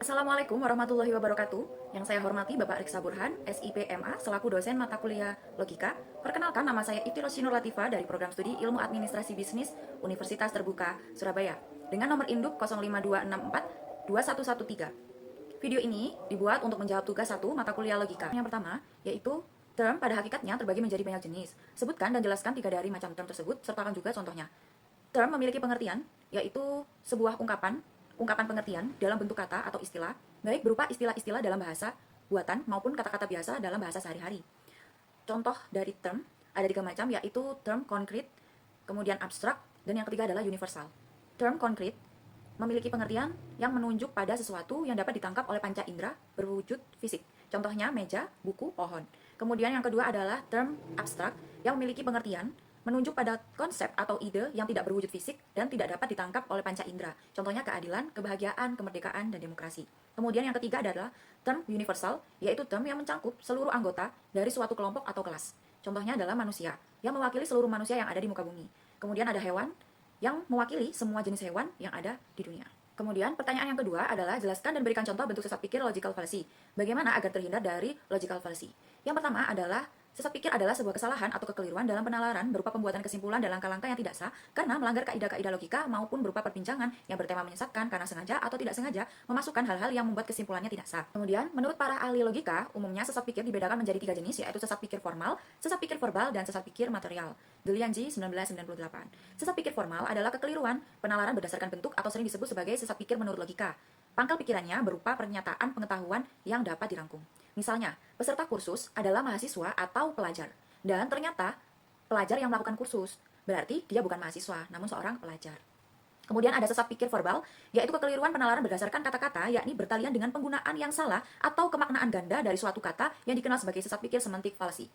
Assalamualaikum warahmatullahi wabarakatuh. Yang saya hormati Bapak Riksa Burhan, SIPMA, selaku dosen mata kuliah Logika. Perkenalkan, nama saya Iti Rosinur Latifa dari Program Studi Ilmu Administrasi Bisnis Universitas Terbuka, Surabaya, dengan nomor induk 0526421113. Video ini dibuat untuk menjawab tugas 1 mata kuliah Logika. Yang pertama, yaitu term pada hakikatnya terbagi menjadi banyak jenis. Sebutkan dan jelaskan 3 dari macam term tersebut, sertakan juga contohnya. Term memiliki pengertian, yaitu sebuah ungkapan pengertian dalam bentuk kata atau istilah, baik berupa istilah-istilah dalam bahasa buatan maupun kata-kata biasa dalam bahasa sehari-hari. Contoh dari term ada 3 macam, yaitu term konkret, kemudian abstrak, dan yang ketiga adalah universal. Term konkret memiliki pengertian yang menunjuk pada sesuatu yang dapat ditangkap oleh panca indera berwujud fisik. Contohnya meja, buku, pohon. Kemudian yang kedua adalah term abstrak yang memiliki pengertian menunjuk pada konsep atau ide yang tidak berwujud fisik dan tidak dapat ditangkap oleh panca indera. Contohnya keadilan, kebahagiaan, kemerdekaan, dan demokrasi. Kemudian yang ketiga adalah term universal, yaitu term yang mencakup seluruh anggota dari suatu kelompok atau kelas. Contohnya adalah manusia, yang mewakili seluruh manusia yang ada di muka bumi. Kemudian ada hewan, yang mewakili semua jenis hewan yang ada di dunia. Kemudian pertanyaan yang kedua adalah jelaskan dan berikan contoh bentuk sesat pikir logical fallacy. Bagaimana agar terhindar dari logical fallacy? Yang pertama adalah sesat pikir adalah sebuah kesalahan atau kekeliruan dalam penalaran berupa pembuatan kesimpulan dan langkah-langkah yang tidak sah karena melanggar kaidah-kaidah logika maupun berupa perbincangan yang bertema menyesatkan karena sengaja atau tidak sengaja memasukkan hal-hal yang membuat kesimpulannya tidak sah. Kemudian, menurut para ahli logika, umumnya sesat pikir dibedakan menjadi 3 jenis, yaitu sesat pikir formal, sesat pikir verbal, dan sesat pikir material. Delianji 1998. Sesat pikir formal adalah kekeliruan penalaran berdasarkan bentuk atau sering disebut sebagai sesat pikir menurut logika. Pangkal pikirannya berupa pernyataan pengetahuan yang dapat dirangkum. Misalnya, peserta kursus adalah mahasiswa atau pelajar. Dan ternyata pelajar yang melakukan kursus, berarti dia bukan mahasiswa, namun seorang pelajar. Kemudian ada sesat pikir verbal, yaitu kekeliruan penalaran berdasarkan kata-kata, yakni bertalian dengan penggunaan yang salah atau kemaknaan ganda dari suatu kata yang dikenal sebagai sesat pikir semantik fallacy.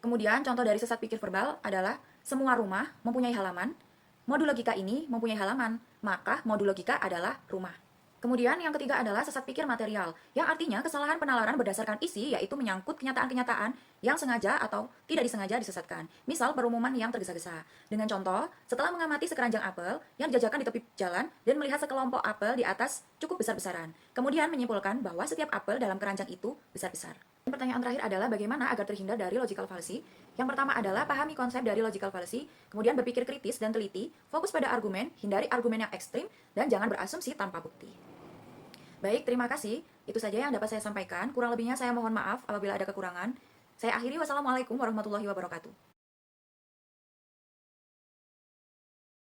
Kemudian contoh dari sesat pikir verbal adalah semua rumah mempunyai halaman, modul logika ini mempunyai halaman, maka modul logika adalah rumah. Kemudian yang ketiga adalah sesat pikir material, yang artinya kesalahan penalaran berdasarkan isi, yaitu menyangkut kenyataan-kenyataan yang sengaja atau tidak disengaja disesatkan. Misal perumuman yang tergesa-gesa. Dengan contoh, setelah mengamati sekeranjang apel yang dijajakan di tepi jalan dan melihat sekelompok apel di atas cukup besar-besaran, kemudian menyimpulkan bahwa setiap apel dalam keranjang itu besar-besar. Pertanyaan terakhir adalah bagaimana agar terhindar dari logical fallacy. Yang pertama adalah pahami konsep dari logical fallacy, kemudian berpikir kritis dan teliti, fokus pada argumen, hindari argumen yang ekstrim, dan jangan berasumsi tanpa bukti. Baik, terima kasih. Itu saja yang dapat saya sampaikan. Kurang lebihnya saya mohon maaf apabila ada kekurangan. Saya akhiri, wassalamualaikum warahmatullahi wabarakatuh.